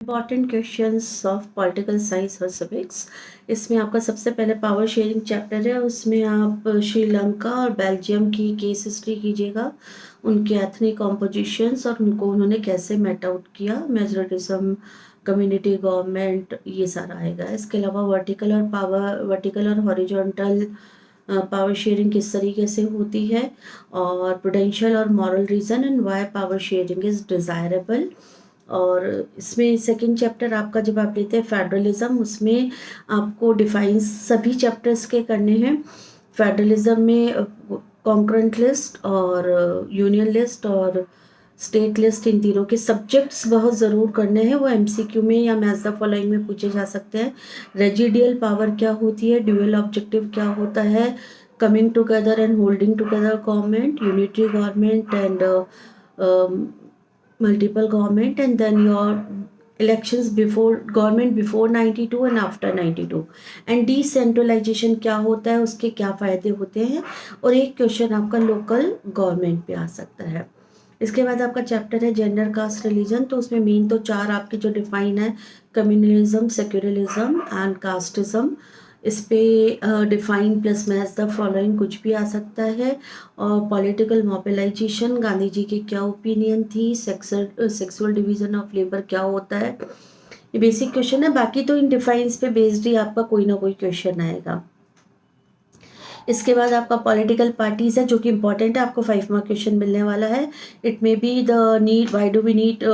Important questions of political science और civics. इसमें आपका सबसे पहले पावर शेयरिंग चैप्टर है, उसमें आप श्रीलंका और बेल्जियम की केस हिस्ट्री कीजिएगा, उनके एथनिक कॉम्पोजिशंस और उनको उन्होंने कैसे मेट आउट किया, मेजोरिटिज्म, कम्युनिटी गवर्नमेंट, ये सारा आएगा। इसके अलावा वर्टिकल और हॉरिजॉन्टल पावर शेयरिंग किस तरीके से होती है, और प्रूडेंशियल और moral reason and why power sharing is desirable. और इसमें सेकंड चैप्टर आपका जब आप लेते हैं फेडरलिज्म, उसमें आपको डिफाइन सभी चैप्टर्स के करने हैं। फेडरलिज्म में कॉन्करेंट लिस्ट और यूनियन लिस्ट और स्टेट लिस्ट, इन तीनों के सब्जेक्ट्स बहुत ज़रूर करने हैं। वो एमसीक्यू में या मैच द फॉलोइंग में पूछे जा सकते हैं। रेजिडियल पावर क्या होती है, ड्यूअल ऑब्जेक्टिव क्या होता है, coming together and holding together government, unitary government and multiple government, and then your elections before government before 92 and after 92, and decentralization क्या होता है, उसके क्या फ़ायदे होते हैं, और एक क्वेश्चन आपका लोकल गवर्नमेंट पे आ सकता है। इसके बाद आपका चैप्टर है जेंडर कास्ट रिलीजन, तो उसमें मेन तो चार आपके जो डिफाइन है, कम्युनलिज्म, सेक्युलरिज्म एंड कास्टिज्म। इस पे define plus match the following कुछ भी आ सकता है। और पॉलिटिकल मोबिलाइजेशन, गांधी जी की क्या ओपिनियन थी, सेक्सुअल डिवीजन ऑफ लेबर क्या होता है, ये बेसिक क्वेश्चन है। बाकी तो इन डिफाइंस पे बेस्ड ही आपका कोई ना कोई क्वेश्चन आएगा। इसके बाद आपका पॉलिटिकल पार्टीज है, जो कि इंपॉर्टेंट है, आपको 5 मार्क क्वेश्चन मिलने वाला है। It may be the need, why do we need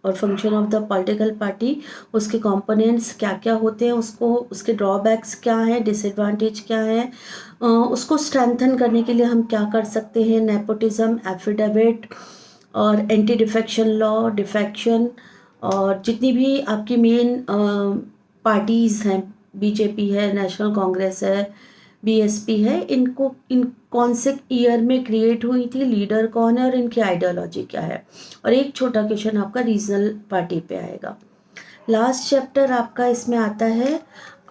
और function of the political party, उसके कंपोनेंट्स क्या क्या होते हैं, उसको उसके ड्रॉबैक्स क्या हैं, डिसएडवांटेज क्या है, उसको स्ट्रेंथन करने के लिए हम क्या कर सकते हैं, नेपोटिज्म, एफिडेविट और एंटी डिफेक्शन लॉ, डिफेक्शन, और जितनी भी आपकी मेन पार्टीज़ हैं, बीजेपी है, नेशनल कांग्रेस है, बीएसपी है, इनको इन कौन से ईयर में क्रिएट हुई थी, लीडर कौन है और इनकी आइडियोलॉजी क्या है। और एक छोटा क्वेश्चन आपका रीजनल पार्टी पे आएगा। लास्ट चैप्टर आपका इसमें आता है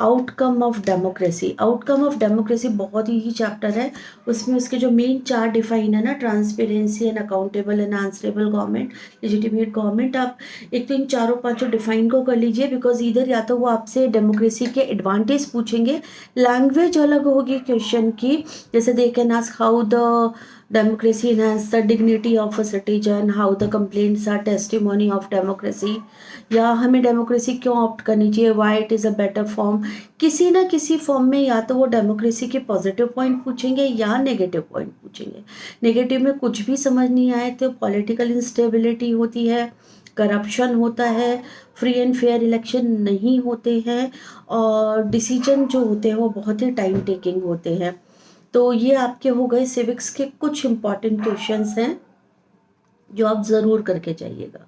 outcome of democracy. Outcome of democracy बहुत ही चैप्टर है, उसमें उसके जो मेन चार डिफाइन है ना, transparency and accountable and answerable government, legitimate government, आप एक तो इन चारों पांचों डिफाइन को कर लीजिए, बिकॉज इधर या तो वो आपसे डेमोक्रेसी के एडवांटेज पूछेंगे, लैंग्वेज अलग होगी क्वेश्चन की, जैसे they can ask how the democracy enhance the dignity of a citizen, how the complaints are testimony of democracy, या हमें डेमोक्रेसी क्यों ऑप्ट करनी चाहिए, why it is a better form. किसी ना किसी फॉर्म में या तो वो डेमोक्रेसी के पॉजिटिव पॉइंट पूछेंगे या नेगेटिव पॉइंट पूछेंगे। नेगेटिव में कुछ भी समझ नहीं आए तो पॉलिटिकल इंस्टेबिलिटी होती है, करप्शन होता है, फ्री एंड फेयर इलेक्शन नहीं होते हैं, और डिसीजन जो होते हैं वो बहुत ही टाइम टेकिंग होते हैं। तो ये आपके हो गए सिविक्स के कुछ इंपॉर्टेंट क्वेश्चंस हैं जो आप ज़रूर करके जाइएगा।